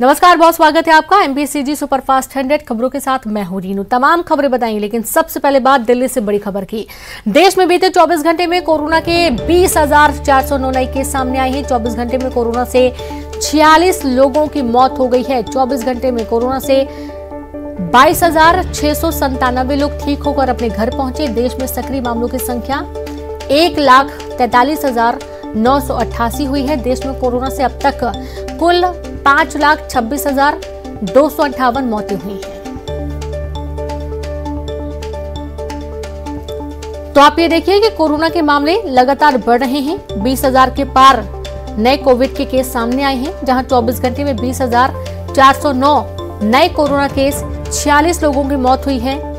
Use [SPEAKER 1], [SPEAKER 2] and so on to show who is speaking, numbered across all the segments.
[SPEAKER 1] नमस्कार, बहुत स्वागत है आपका MPCG सुपरफास्ट 100 खबरों के साथ। मैं हूं रीनू। तमाम खबरें बताएंगे, लेकिन सबसे पहले बात दिल्ली से बड़ी खबर की। देश में बीते 24 घंटे में कोरोना के 20,409 नए केस सामने आए हैं। 24 घंटे में कोरोना से 46 लोगों की मौत हो गई है। 24 घंटे में कोरोना से 22,697 लोग ठीक होकर अपने घर पहुंचे। देश में सक्रिय मामलों की संख्या 1,43,988 हुई है। देश में कोरोना से अब तक कुल 5,26,258 मौतें हुई हैं। तो आप ये देखिए कि कोरोना के मामले लगातार बढ़ रहे हैं। 20,000 के पार नए कोविड के केस सामने आए हैं, जहां 24 घंटे में 20,409 नए कोरोना केस, 46 लोगों की मौत हुई है।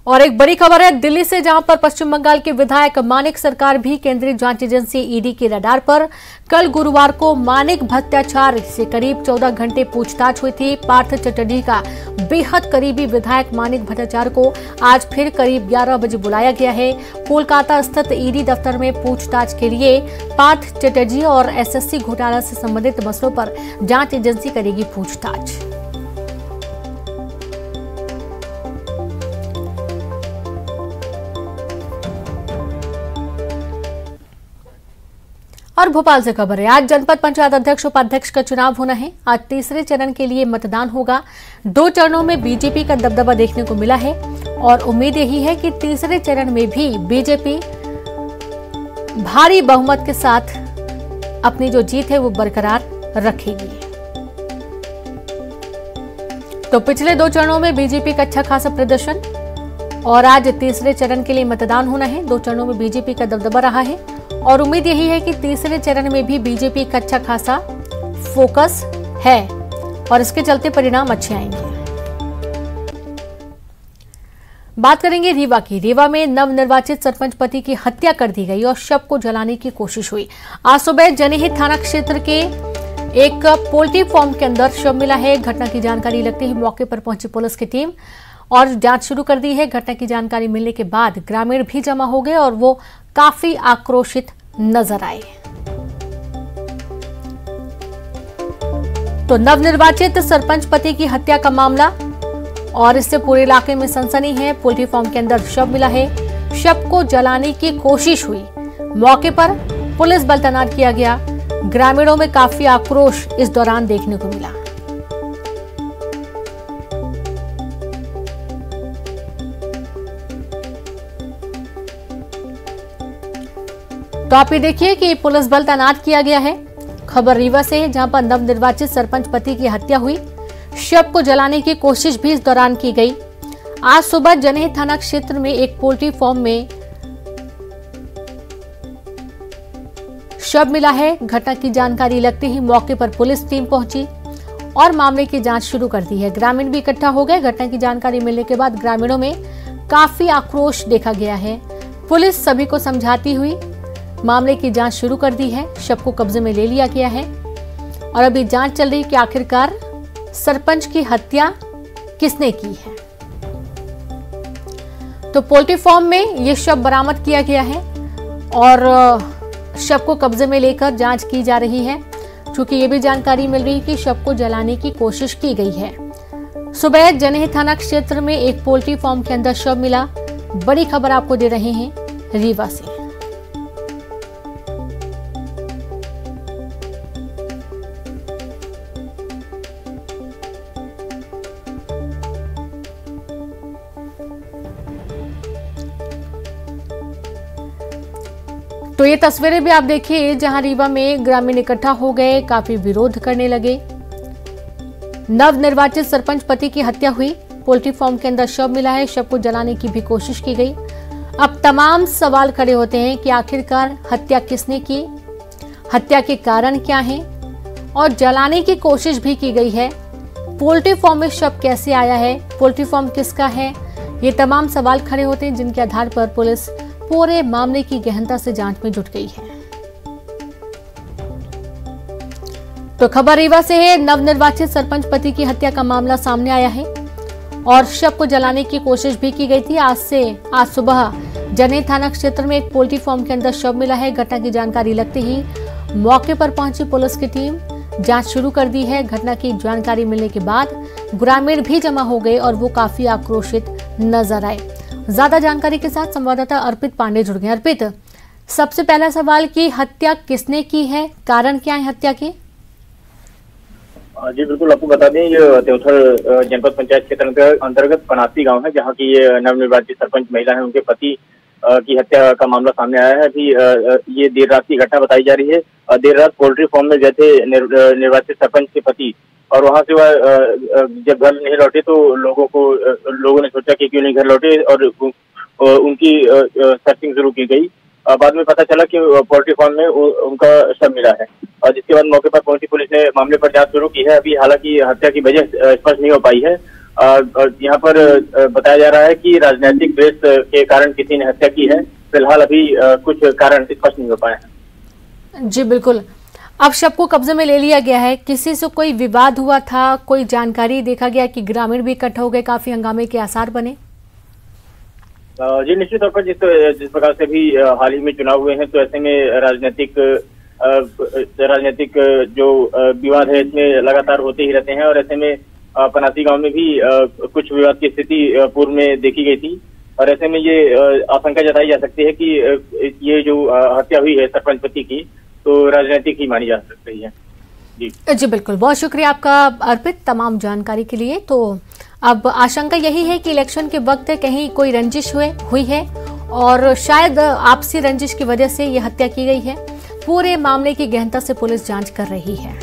[SPEAKER 1] और एक बड़ी खबर है दिल्ली से, जहां पर पश्चिम बंगाल के विधायक मानिक सरकार भी केंद्रीय जांच एजेंसी ईडी के रडार पर। कल गुरुवार को मानिक भट्टाचार्य से करीब 14 घंटे पूछताछ हुई थी। पार्थ चटर्जी का बेहद करीबी विधायक मानिक भट्टाचार्य को आज फिर करीब 11 बजे बुलाया गया है। कोलकाता स्थित ईडी दफ्तर में पूछताछ के लिए पार्थ चटर्जी और एसएससी घोटाला से संबंधित मसलों पर जांच एजेंसी करेगी पूछताछ। और भोपाल से खबर है, आज जनपद पंचायत अध्यक्ष उपाध्यक्ष का चुनाव होना है। आज तीसरे चरण के लिए मतदान होगा। 2 चरणों में बीजेपी का दबदबा देखने को मिला है और उम्मीद यही है कि तीसरे चरण में भी बीजेपी भारी बहुमत के साथ अपनी जो जीत है वो बरकरार रखेगी। तो पिछले 2 चरणों में बीजेपी का अच्छा खासा प्रदर्शन और आज तीसरे चरण के लिए मतदान होना है। 2 चरणों में बीजेपी का दबदबा रहा है और उम्मीद यही है कि तीसरे चरण में भी बीजेपी का अच्छा खासा फोकस है और इसके चलते परिणाम अच्छे आएंगे। बात करेंगे रीवा की। रीवा में नवनिर्वाचित सरपंच पति की हत्या कर दी गई और शव को जलाने की कोशिश हुई। आज सुबह जनहित थाना क्षेत्र के एक पोल्ट्री फार्म के अंदर शव मिला है। घटना की जानकारी लगते ही मौके पर पहुंची पुलिस की टीम और जांच शुरू कर दी है। घटना की जानकारी मिलने के बाद ग्रामीण भी जमा हो गए और वो काफी आक्रोशित नजर आए। तो नवनिर्वाचित सरपंच पति की हत्या का मामला और इससे पूरे इलाके में सनसनी है। पोल्ट्री फार्म के अंदर शव मिला है। शव को जलाने की कोशिश हुई। मौके पर पुलिस बल तैनात किया गया। ग्रामीणों में काफी आक्रोश इस दौरान देखने को मिला। तो आप ये देखिए कि पुलिस बल तैनात किया गया है। खबर रीवा से है, जहां पर नवनिर्वाचित सरपंच पति की हत्या हुई। शव को जलाने की कोशिश भी इस दौरान की गई। आज सुबह जनहित थाना क्षेत्र में एक पोल्ट्री फार्म में शव मिला है। घटना की जानकारी लगते ही मौके पर पुलिस टीम पहुंची और मामले की जांच शुरू कर दी है। ग्रामीण भी इकट्ठा हो गए। घटना की जानकारी मिलने के बाद ग्रामीणों में काफी आक्रोश देखा गया है। पुलिस सभी को समझाती हुई मामले की जांच शुरू कर दी है। शव को कब्जे में ले लिया गया है और अभी जांच चल रही कि आखिरकार सरपंच की हत्या किसने की है। तो पोल्ट्री फार्म में यह शव बरामद किया गया है और शव को कब्जे में लेकर जांच की जा रही है, क्योंकि यह भी जानकारी मिल रही है कि शव को जलाने की कोशिश की गई है। सुबह जनहित थाना क्षेत्र में एक पोल्ट्री फार्म के अंदर शव मिला। बड़ी खबर आपको दे रहे हैं रीवा से। तो ये तस्वीरें भी आप देखिए, जहां रीवा में ग्रामीण इकट्ठा हो गए, काफी विरोध करने लगे। नवनिर्वाचित सरपंच पति की हत्या हुई। पोल्ट्री फार्म के अंदर शव मिला है। शव को जलाने की भी कोशिश की गई। अब तमाम सवाल खड़े होते हैं कि आखिरकार हत्या किसने की, हत्या के कारण क्या हैं और जलाने की कोशिश भी की गई है। पोल्ट्री फार्म में शव कैसे आया है, पोल्ट्री फार्म किसका है, ये तमाम सवाल खड़े होते हैं, जिनके आधार पर पुलिस पूरे मामले की गहनता से जांच में जुट गई है। तो खबर रीवा से है। नवनिर्वाचित सरपंच पति की हत्या का मामला सामने आया है और शव को जलाने की कोशिश भी की गई थी। आज सुबह जनेर थाना क्षेत्र में एक पोल्ट्री फार्म के अंदर शव मिला है। घटना की जानकारी लगते ही मौके पर पहुंची पुलिस की टीम जांच शुरू कर दी है। घटना की जानकारी मिलने के बाद ग्रामीण भी जमा हो गए और वो काफी आक्रोशित नजर आए। ज्यादा जानकारी के साथ संवाददाता अर्पित पांडे जुड़ गए। अर्पित, सबसे पहला सवाल की हत्या किसने की है, कारण क्या है हत्या के?
[SPEAKER 2] जी बिल्कुल, आपको बता दें ये त्योथर जनपद पंचायत क्षेत्र अंतर्गत पनासी गांव है, जहां की ये नवनिर्वाचित सरपंच महिला है, उनके पति की हत्या का मामला सामने आया है। अभी ये देर रात की घटना बताई जा रही है। देर रात पोल्ट्री फार्म में गए थे निर्वाचित सरपंच के पति, और वहां से वह जब घर नहीं लौटे तो लोगों ने सोचा कि क्यों नहीं घर लौटे, और उनकी सर्चिंग शुरू की गई। बाद में पता चला कि पोल्ट्री फार्म में उनका शव मिला है, और जिसके बाद मौके पर पहुंची पुलिस ने मामले पर जांच शुरू की है। अभी हालांकि हत्या की वजह स्पष्ट नहीं हो पाई है। यहाँ पर बताया जा रहा है कि राजनीतिक द्वेष के कारण किसी ने हत्या की है। फिलहाल अभी कुछ कारण स्पष्ट नहीं हो पाए हैं।
[SPEAKER 1] जी बिल्कुल, अब शव को कब्जे में ले लिया गया है। किसी से कोई विवाद हुआ था, कोई जानकारी देखा गया कि ग्रामीण भी इकट्ठा हो गए, काफी हंगामे के आसार बने?
[SPEAKER 2] जी निश्चित तौर पर जिस प्रकार से भी हाल ही में चुनाव हुए हैं, तो ऐसे में राजनीतिक जो विवाद है इसमें लगातार होते ही रहते हैं, और ऐसे में पनासी गांव में भी कुछ विवाद की स्थिति पूर्व में देखी गई थी, और ऐसे में ये आशंका जताई जा सकती है कि ये जो हत्या हुई है सरपंच पति की, तो राजनीतिक ही मानी जा सकती है।
[SPEAKER 1] जी बिल्कुल, बहुत शुक्रिया आपका अर्पित तमाम जानकारी के लिए। तो अब आशंका यही है कि इलेक्शन के वक्त कहीं कोई रंजिश हुई है और शायद आपसी रंजिश की वजह से यह हत्या की गई है। पूरे मामले की गहनता से पुलिस जांच कर रही है।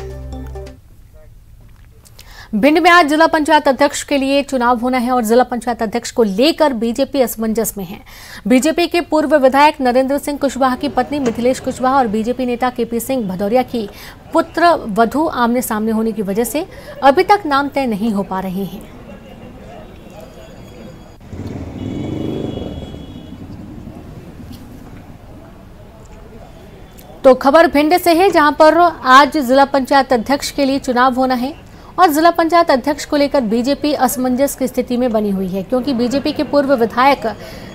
[SPEAKER 1] भिंड में आज जिला पंचायत अध्यक्ष के लिए चुनाव होना है और जिला पंचायत अध्यक्ष को लेकर बीजेपी असमंजस में है। बीजेपी के पूर्व विधायक नरेंद्र सिंह कुशवाहा की पत्नी मिथिलेश कुशवाहा और बीजेपी नेता केपी सिंह भदौरिया की पुत्र वधू आमने सामने होने की वजह से अभी तक नाम तय नहीं हो पा रहे हैं। तो खबर भिंड से है, जहां पर आज जिला पंचायत अध्यक्ष के लिए चुनाव होना है और जिला पंचायत अध्यक्ष को लेकर बीजेपी असमंजस की स्थिति में बनी हुई है, क्योंकि बीजेपी के पूर्व विधायक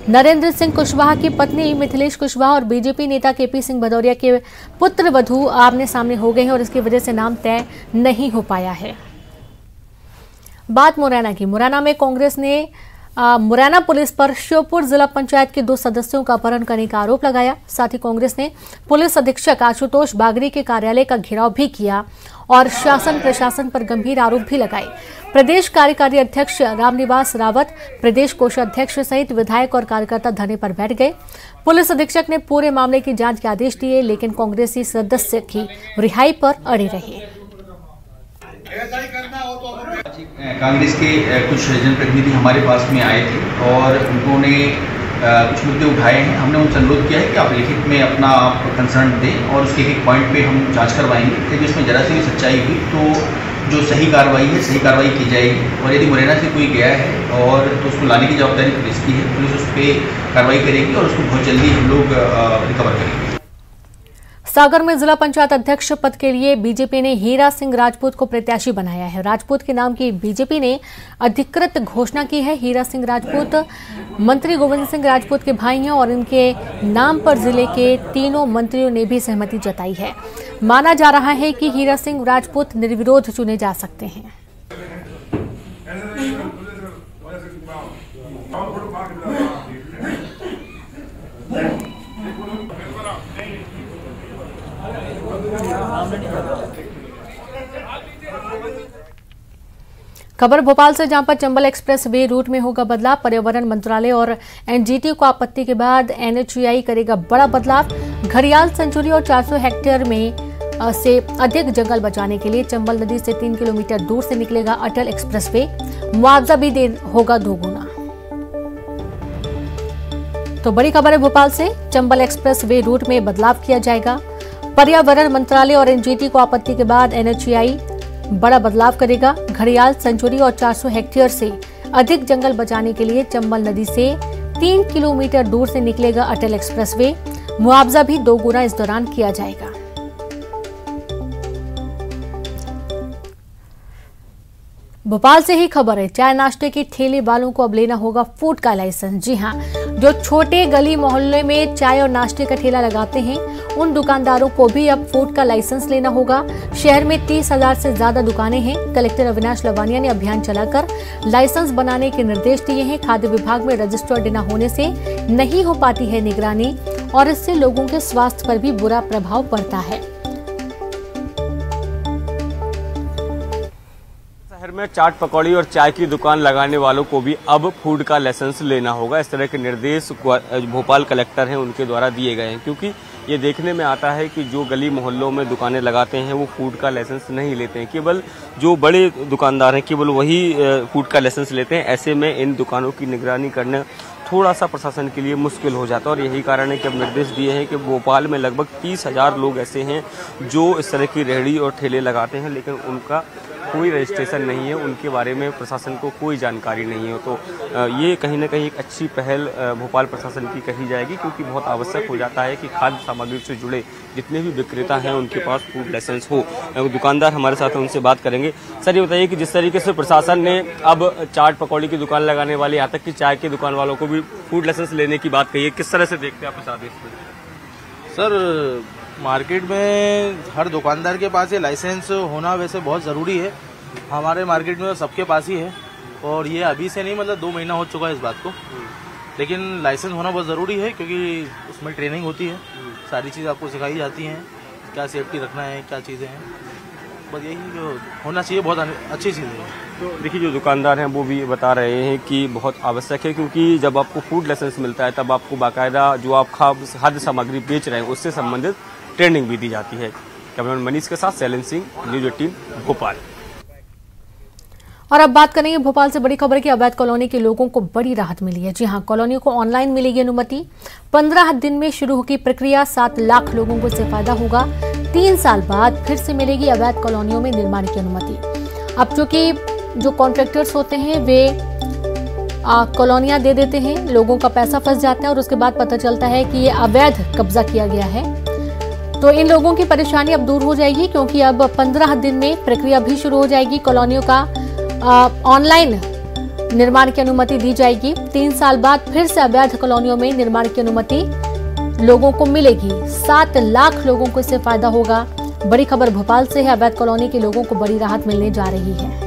[SPEAKER 1] नरेंद्र सिंह कुशवाहा की पत्नी मिथिलेश कुशवाहा और बीजेपी नेता केपी सिंह भदौरिया के पुत्र वधू आमने सामने हो गए हैं और इसकी वजह से नाम तय नहीं हो पाया है। बात मुरैना की। मुरैना में कांग्रेस ने मुरैना पुलिस पर श्योपुर जिला पंचायत के 2 सदस्यों का अपहरण करने का आरोप लगाया। साथ ही कांग्रेस ने पुलिस अधीक्षक आशुतोष बागरी के कार्यालय का घेराव भी किया और शासन प्रशासन पर गंभीर आरोप भी लगाए। प्रदेश कार्यकारी अध्यक्ष रामनिवास रावत, प्रदेश कोषाध्यक्ष सहित विधायक और कार्यकर्ता धरने पर बैठ गए। पुलिस अधीक्षक ने पूरे मामले की जांच के आदेश दिए, लेकिन कांग्रेसी सदस्य की रिहाई पर अड़े रहे।
[SPEAKER 3] कांग्रेस के कुछ जनप्रतिनिधि हमारे पास में आए थे और उन्होंने कुछ मुद्दे उठाए हैं। हमने उनसे अनुरोध किया है कि आप लिखित में अपना कंसर्न दें और उसके एक पॉइंट पे हम जांच करवाएंगे। यदि उसमें जरा सी भी सच्चाई हुई तो जो सही कार्रवाई है सही कार्रवाई की जाएगी, और यदि मुरैना से कोई गया है और तो उसको लाने की जवाबदारी पुलिस की है। पुलिस उस पर कार्रवाई करेगी और उसको बहुत जल्दी हम लोग रिकवर करेंगे।
[SPEAKER 1] सागर में जिला पंचायत अध्यक्ष पद के लिए बीजेपी ने हीरा सिंह राजपूत को प्रत्याशी बनाया है। राजपूत के नाम की बीजेपी ने अधिकृत घोषणा की है। हीरा सिंह राजपूत मंत्री गोविंद सिंह राजपूत के भाई हैं और इनके नाम पर जिले के 3 मंत्रियों ने भी सहमति जताई है। माना जा रहा है कि हीरा सिंह राजपूत निर्विरोध चुने जा सकते हैं। खबर भोपाल से, जहां पर चंबल एक्सप्रेस वे रूट में होगा बदलाव। पर्यावरण मंत्रालय और एनजीटी को आपत्ति के बाद एनएचएआई करेगा बड़ा बदलाव। घड़ियाल सेंचुरी और 400 हेक्टेयर में से अधिक जंगल बचाने के लिए चंबल नदी से 3 किलोमीटर दूर से निकलेगा अटल एक्सप्रेस वे। मुआवजा भी होगा 2 गुना। तो बड़ी खबर है भोपाल से, चंबल एक्सप्रेस वे रूट में बदलाव किया जाएगा। पर्यावरण मंत्रालय और एनजीटी को आपत्ति के बाद एनएचएआई बड़ा बदलाव करेगा। घड़ियाल सेंचुरी और 400 हेक्टेयर से अधिक जंगल बचाने के लिए चंबल नदी से 3 किलोमीटर दूर से निकलेगा अटल एक्सप्रेस वे। मुआवजा भी 2 गुना इस दौरान किया जाएगा। भोपाल से ही खबर है। चाय नाश्ते के ठेले वालों को अब लेना होगा फूड का लाइसेंस। जी हां, जो छोटे गली मोहल्ले में चाय और नाश्ते का ठेला लगाते हैं उन दुकानदारों को भी अब फूड का लाइसेंस लेना होगा। शहर में 30,000 से ज्यादा दुकानें हैं। कलेक्टर अविनाश लवानिया ने अभियान चलाकर लाइसेंस बनाने के निर्देश दिए हैं। खाद्य विभाग में रजिस्टर्ड न होने से नहीं हो पाती है निगरानी और इससे लोगों के स्वास्थ्य पर भी बुरा प्रभाव पड़ता है।
[SPEAKER 4] शहर में चाट पकौड़ी और चाय की दुकान लगाने वालों को भी अब फूड का लाइसेंस लेना होगा। इस तरह के निर्देश भोपाल कलेक्टर हैं उनके द्वारा दिए गए हैं, क्योंकि ये देखने में आता है कि जो गली मोहल्लों में दुकानें लगाते हैं वो फूड का लाइसेंस नहीं लेते हैं। केवल जो बड़े दुकानदार हैं केवल वही फूड का लाइसेंस लेते हैं। ऐसे में इन दुकानों की निगरानी करना थोड़ा सा प्रशासन के लिए मुश्किल हो जाता है और यही कारण है कि अब निर्देश दिए हैं कि भोपाल में लगभग 30,000 लोग ऐसे हैं जो इस तरह की रेहड़ी और ठेले लगाते हैं, लेकिन उनका कोई रजिस्ट्रेशन नहीं है, उनके बारे में प्रशासन को कोई जानकारी नहीं है। तो ये कहीं ना कहीं एक अच्छी पहल भोपाल प्रशासन की कही जाएगी, क्योंकि बहुत आवश्यक हो जाता है कि खाद्य सामग्री से जुड़े जितने भी विक्रेता हैं उनके पास फूड लाइसेंस हो। दुकानदार हमारे साथ हैं, उनसे बात करेंगे। सर, ये बताइए कि जिस तरीके से प्रशासन ने अब चाट पकौड़ी की दुकान लगाने वाले, यहाँ तक कि चाय की दुकान वालों को भी फूड लाइसेंस लेने की बात कही है, किस तरह से देखते हैं आप इस आदेश को?
[SPEAKER 5] सर, मार्केट में हर दुकानदार के पास ये लाइसेंस होना वैसे बहुत ज़रूरी है। हमारे मार्केट में सबके पास ही है और ये अभी से नहीं, मतलब 2 महीना हो चुका है इस बात को। लेकिन लाइसेंस होना बहुत ज़रूरी है क्योंकि उसमें ट्रेनिंग होती है, सारी चीज़ आपको सिखाई जाती हैं, क्या सेफ्टी रखना है, क्या चीज़ें हैं। बस यही जो होना चाहिए, बहुत अच्छी चीज़ है।
[SPEAKER 4] तो देखिए, जो दुकानदार हैं वो भी बता रहे हैं कि बहुत आवश्यक है, क्योंकि जब आपको फूड लाइसेंस मिलता है तब आपको बाकायदा जो आप खाद्य सामग्री बेच रहे हैं उससे संबंधित ट्रेनिंग भी दी जाती है। कैमरामैन मनीष के साथ शैलेंद्र सिंह, न्यूज 18 भोपाल।
[SPEAKER 1] और अब बात करेंगे भोपाल से बड़ी खबर की। अवैध कॉलोनी के लोगों को बड़ी राहत मिली है। जी हां, कॉलोनियों को ऑनलाइन मिलेगी अनुमति। 15 दिन में शुरू होगी प्रक्रिया। 7 लाख लोगों को इससे फायदा होगा। 3 साल बाद फिर से मिलेगी अवैध कॉलोनियों में निर्माण की अनुमति। अब चूंकि जो कॉन्ट्रैक्टर्स होते हैं वे कॉलोनियां दे देते हैं, लोगों का पैसा फंस जाता है और उसके बाद पता चलता है कि ये अवैध कब्जा किया गया है। तो इन लोगों की परेशानी अब दूर हो जाएगी, क्योंकि अब 15 दिन में प्रक्रिया भी शुरू हो जाएगी। कॉलोनियों का ऑनलाइन निर्माण की अनुमति दी जाएगी। 3 साल बाद फिर से अवैध कॉलोनियों में निर्माण की अनुमति लोगों को मिलेगी। 7 लाख लोगों को इससे फायदा होगा। बड़ी खबर भोपाल से है। अवैध कॉलोनी के लोगों को बड़ी राहत मिलने जा रही है।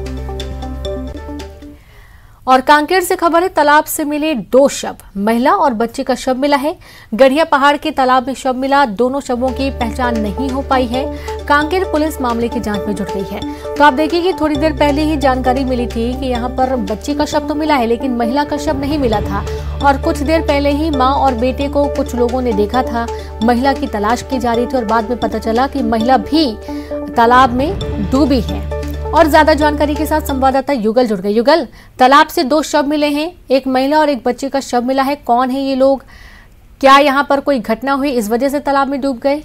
[SPEAKER 1] और कांकेर से खबर है। तालाब से मिले 2 शव, महिला और बच्चे का शव मिला है। गढ़िया पहाड़ के तालाब में शव मिला। दोनों शवों की पहचान नहीं हो पाई है। कांकेर पुलिस मामले की जांच में जुट गई है। तो आप देखिए कि थोड़ी देर पहले ही जानकारी मिली थी कि यहाँ पर बच्चे का शव तो मिला है, लेकिन महिला का शव नहीं मिला था। और कुछ देर पहले ही माँ और बेटे को कुछ लोगों ने देखा था। महिला की तलाश की जा रही थी और बाद में पता चला कि महिला भी तालाब में डूबी है। और ज्यादा जानकारी के साथ संवाददाता युगल जुड़ गए। युगल, तालाब से 2 शव मिले हैं, एक महिला और एक बच्चे का शव मिला है। कौन है ये लोग? क्या यहाँ पर कोई घटना हुई, इस वजह से तालाब में डूब गए?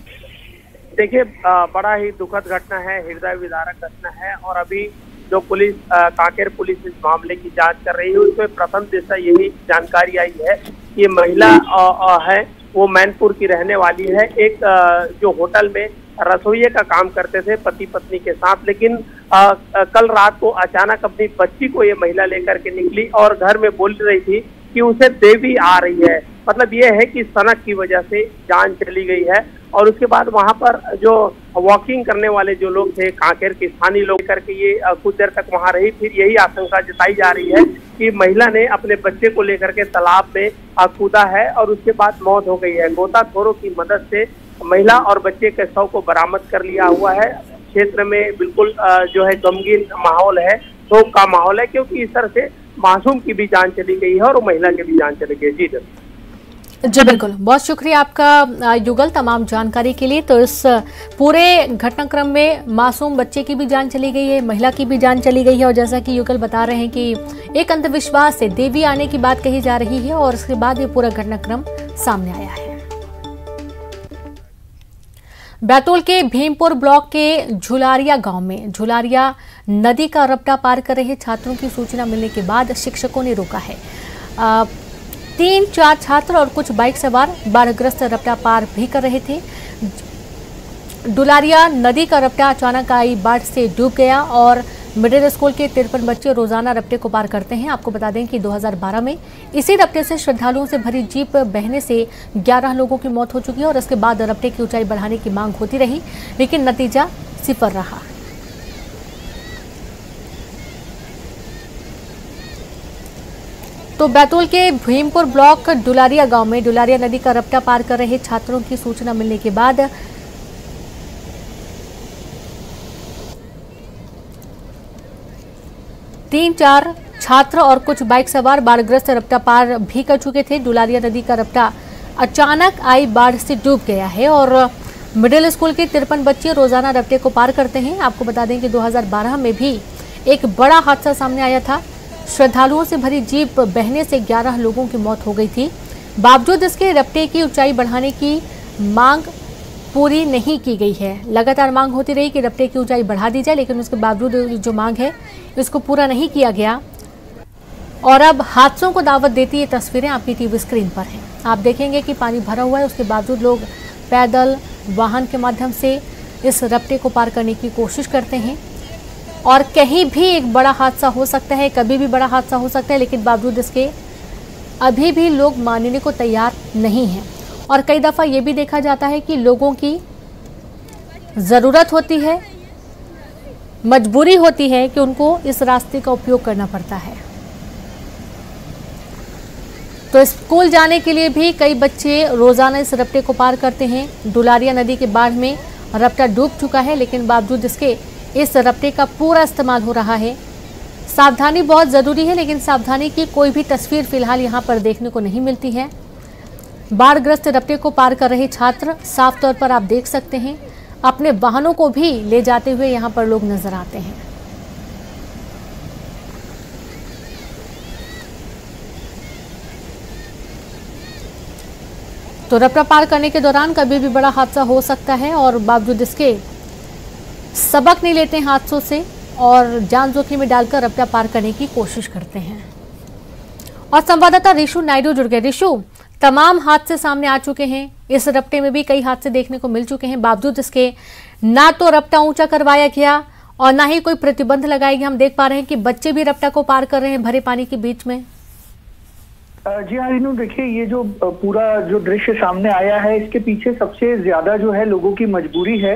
[SPEAKER 6] देखिए, बड़ा ही दुखद घटना है, हृदय विदारक घटना है। और अभी जो पुलिस, कांकेर पुलिस इस मामले की जांच कर रही है, उसमें प्रथम दृष्टया यही जानकारी आई है कि महिला है वो मैनपुर की रहने वाली है। एक जो होटल में रसोइये का काम करते थे पति पत्नी के साथ, लेकिन कल रात को अचानक अपनी बच्ची को ये महिला लेकर के निकली और घर में बोल रही थी कि उसे देवी आ रही है। मतलब ये है कि सनक की वजह से जान चली गई है। और उसके बाद वहां पर जो वॉकिंग करने वाले जो लोग थे, कांकेर के स्थानीय लोग करके ये कुछ देर तक वहां रही। फिर यही आशंका जताई जा रही है कि महिला ने अपने बच्चे को लेकर के तालाब में कूदा है और उसके बाद मौत हो गई है। गोताखोरों की मदद से महिला और बच्चे के शव को बरामद कर लिया हुआ है। क्षेत्र में बिल्कुल जो है गमगीन माहौल है, शोक का माहौल है, क्योंकि इस तरह से मासूम की भी जान चली गई है और महिला की भी जान चली गई।
[SPEAKER 1] जी बिल्कुल, बहुत शुक्रिया आपका युगल तमाम जानकारी के लिए। तो इस पूरे घटनाक्रम में मासूम बच्चे की भी जान चली गई है, महिला की भी जान चली गई है। और जैसा कि युगल बता रहे हैं कि एक अंधविश्वास से देवी आने की बात कही जा रही है और उसके बाद ये पूरा घटनाक्रम सामने आया है। बैतूल के भीमपुर ब्लॉक के झुलारिया गांव में झुलारिया नदी का रपटा पार कर रहे छात्रों की सूचना मिलने के बाद शिक्षकों ने रोका है। 3-4 छात्र और कुछ बाइक सवार बाढ़ग्रस्त रपटा पार भी कर रहे थे। डुलारिया नदी का रपटा अचानक आई बाढ़ से डूब गया और मिडिल स्कूल के 53 बच्चे रोजाना रपटे को पार करते हैं। आपको बता दें कि 2012 में इसी रपटे से श्रद्धालुओं से भरी जीप बहने से 11 लोगों की मौत हो चुकी है और इसके बाद रपटे की ऊंचाई बढ़ाने की मांग होती रही, लेकिन नतीजा सिफर रहा। तो बैतूल के भीमपुर ब्लॉक डुलारिया गांव में डुलारिया नदी का रपटा पार कर रहे छात्रों की सूचना मिलने के बाद 3-4 छात्र और कुछ बाइक सवार बाढ़ग्रस्त रपटा पार भी कर चुके थे। डुलारिया नदी का रपटा अचानक आई बाढ़ से डूब गया है और मिडिल स्कूल के 53 बच्चे रोजाना रपटे को पार करते हैं। आपको बता दें कि 2012 में भी एक बड़ा हादसा सामने आया था। श्रद्धालुओं से भरी जीप बहने से 11 लोगों की मौत हो गई थी। बावजूद इसके रपटे की ऊंचाई बढ़ाने की मांग पूरी नहीं की गई है। लगातार मांग होती रही कि रपटे की ऊंचाई बढ़ा दी जाए, लेकिन उसके बावजूद जो मांग है इसको पूरा नहीं किया गया और अब हादसों को दावत देती ये तस्वीरें आपकी टीवी स्क्रीन पर हैं। आप देखेंगे कि पानी भरा हुआ है, उसके बावजूद लोग पैदल वाहन के माध्यम से इस रपटे को पार करने की कोशिश करते हैं और कहीं भी एक बड़ा हादसा हो सकता है, कभी भी बड़ा हादसा हो सकता है, लेकिन बावजूद इसके अभी भी लोग मानने को तैयार नहीं हैं। और कई दफ़ा ये भी देखा जाता है कि लोगों की ज़रूरत होती है, मजबूरी होती है कि उनको इस रास्ते का उपयोग करना पड़ता है। तो स्कूल जाने के लिए भी कई बच्चे रोज़ाना इस रपटे को पार करते हैं। डुलारिया नदी के बाढ़ में रपटा डूब चुका है, लेकिन बावजूद इसके इस रपटे का पूरा इस्तेमाल हो रहा है। सावधानी बहुत ज़रूरी है, लेकिन सावधानी की कोई भी तस्वीर फिलहाल यहाँ पर देखने को नहीं मिलती है। बाढ़ग्रस्त रपटे को पार कर रहे छात्र साफ तौर पर आप देख सकते हैं, अपने वाहनों को भी ले जाते हुए यहाँ पर लोग नजर आते हैं। तो रपटा पार करने के दौरान कभी भी बड़ा हादसा हो सकता है और बावजूद इसके सबक नहीं लेते हैं हादसों से और जान जोखिम में डालकर रपटा पार करने की कोशिश करते हैं। और संवाददाता रिशु नायडू जुड़ गए। रिशु, तमाम हादसे सामने आ चुके हैं, इस रपटे में भी कई हादसे देखने को मिल चुके हैं, बावजूद इसके ना तो रपटा ऊंचा करवाया गया और ना ही कोई प्रतिबंध लगाया गया। हम देख पा रहे हैं कि बच्चे भी रपटा को पार कर रहे हैं भरे पानी के बीच में।
[SPEAKER 7] जी हाँ रीनू, देखिए ये जो पूरा जो दृश्य सामने आया है इसके पीछे सबसे ज्यादा जो है लोगों की मजबूरी है।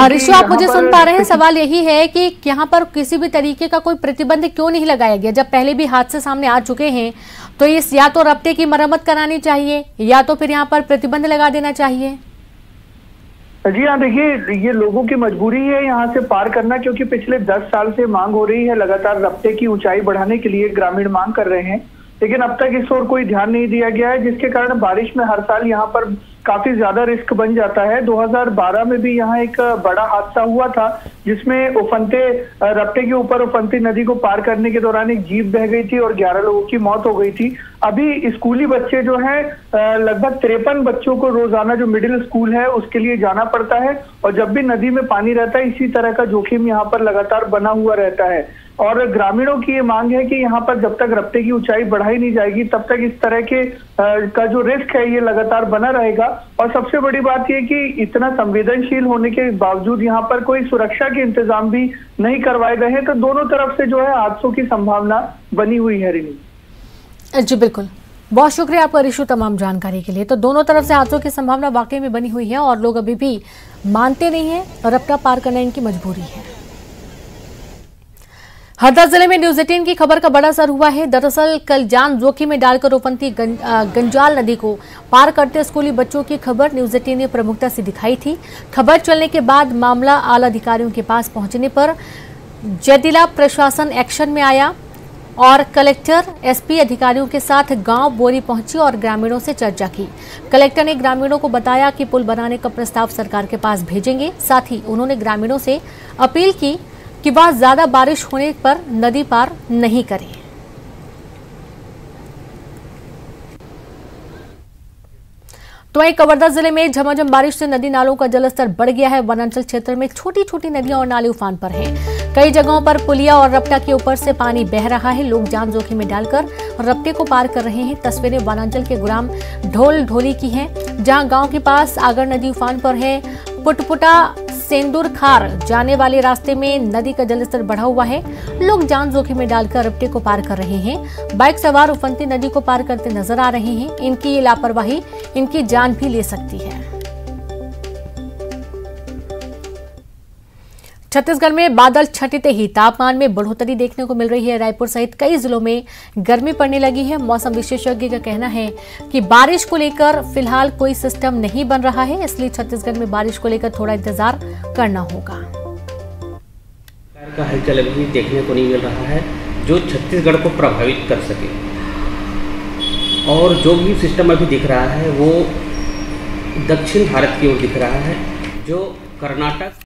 [SPEAKER 1] ऋषि, आप मुझे सुन पा रहे हैं? सवाल यही है कि यहाँ पर किसी भी तरीके का कोई प्रतिबंध क्यों नहीं लगाया गया? जब पहले भी हादसे सामने आ चुके हैं तो इस या तो रपटे की मरम्मत करानी चाहिए या तो फिर यहाँ पर प्रतिबंध लगा देना चाहिए।
[SPEAKER 7] जी हाँ, देखिए ये लोगों की मजबूरी है यहाँ से पार करना, क्योंकि पिछले 10 साल से मांग हो रही है लगातार रपटे की ऊंचाई बढ़ाने के लिए। ग्रामीण मांग कर रहे हैं, लेकिन अब तक इस ओर कोई ध्यान नहीं दिया गया है, जिसके कारण बारिश में हर साल यहाँ पर काफी ज्यादा रिस्क बन जाता है। 2012 में भी यहाँ एक बड़ा हादसा हुआ था, जिसमें उफनते रपटे के ऊपर उफनती नदी को पार करने के दौरान एक जीप बह गई थी और 11 लोगों की मौत हो गई थी। अभी स्कूली बच्चे जो हैं लगभग 53 बच्चों को रोजाना जो मिडिल स्कूल है उसके लिए जाना पड़ता है और जब भी नदी में पानी रहता है इसी तरह का जोखिम यहाँ पर लगातार बना हुआ रहता है। और ग्रामीणों की ये मांग है कि यहाँ पर जब तक रपटे की ऊंचाई बढ़ाई नहीं जाएगी तब तक इस तरह के का जो रिस्क है ये लगातार बना रहेगा। और सबसे बड़ी बात ये कि इतना संवेदनशील होने के बावजूद यहाँ पर कोई सुरक्षा के इंतजाम भी नहीं करवाए गए हैं, तो दोनों तरफ से जो है हादसों की संभावना बनी हुई है। रिनी
[SPEAKER 1] जी बिल्कुल, बहुत शुक्रिया आपका ऋषु तमाम जानकारी के लिए। तो दोनों तरफ से हादसों की संभावना वाकई में बनी हुई है और लोग अभी भी मानते नहीं है, रपटा पार करना इनकी मजबूरी है। हरदा जिले में न्यूज 18 की खबर का बड़ा असर हुआ है। दरअसल कल जान जोखिम में डालकर उफनती गंजाल नदी को पार करते स्कूली बच्चों की खबर न्यूज 18 ने प्रमुखता से दिखाई थी। खबर चलने के बाद मामला आला अधिकारियों के पास पहुंचने पर जदिला प्रशासन एक्शन में आया और कलेक्टर एसपी अधिकारियों के साथ गांव बोरी पहुंची और ग्रामीणों से चर्चा की। कलेक्टर ने ग्रामीणों को बताया कि पुल बनाने का प्रस्ताव सरकार के पास भेजेंगे। साथ ही उन्होंने ग्रामीणों से अपील की कि वह ज्यादा बारिश होने पर नदी पार नहीं करें। तो वहीं कवर्धा जिले में झमाझम बारिश से नदी नालों का जलस्तर बढ़ गया है। वनांचल क्षेत्र में छोटी छोटी नदियां और नाले उफान पर हैं। कई जगहों पर पुलिया और रपटा के ऊपर से पानी बह रहा है। लोग जान जोखिम में डालकर रपटे को पार कर रहे हैं। तस्वीरें वनांचल के ग्राम ढोल ढोली की हैं, जहां गांव के पास आगर नदी उफान पर है। पुटपुटा सेंदूर खार जाने वाले रास्ते में नदी का जलस्तर बढ़ा हुआ है। लोग जान जोखिम में डालकर रपटे को पार कर रहे हैं। बाइक सवार उफनती नदी को पार करते नजर आ रहे हैं। इनकी ये लापरवाही इनकी जान भी ले सकती है। छत्तीसगढ़ में बादल छंटते ही तापमान में बढ़ोतरी देखने को मिल रही है। रायपुर सहित कई जिलों में गर्मी पड़ने लगी है। मौसम विशेषज्ञ का कहना है कि बारिश को लेकर फिलहाल कोई सिस्टम नहीं बन रहा है, इसलिए छत्तीसगढ़ में बारिश को लेकर थोड़ा इंतजार करना होगा।
[SPEAKER 8] का हलचल अभी देखने को नहीं मिल रहा है जो छत्तीसगढ़ को प्रभावित कर सके, और जो भी सिस्टम अभी दिख रहा है वो दक्षिण भारत की ओर दिख रहा है, जो कर्नाटक